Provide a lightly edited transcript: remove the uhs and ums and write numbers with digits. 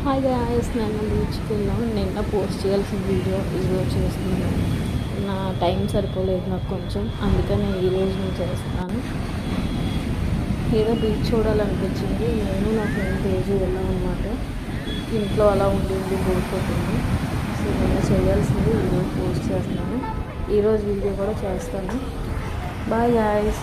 Hi guys, నేను బీచ్కి వెళ్ళాను. నిన్న పోస్ట్ చేయాల్సిన వీడియో ఈరోజు చేస్తున్నాను. నా టైం సరిపోలేదు నాకు కొంచెం, అందుకని ఈరోజు నేను చేస్తున్నాను. ఏదో బీచ్ చూడాలనిపించింది. నేను నా ఫ్రెండ్ తేజు వెళ్ళాం అనమాట. ఇంట్లో అలా ఉండి బోర్ కొట్టింది. సో నిన్న చేయాల్సింది ఈరోజు పోస్ట్ చేస్తున్నాను. ఈరోజు వీడియో కూడా చేస్తాను. Bye guys.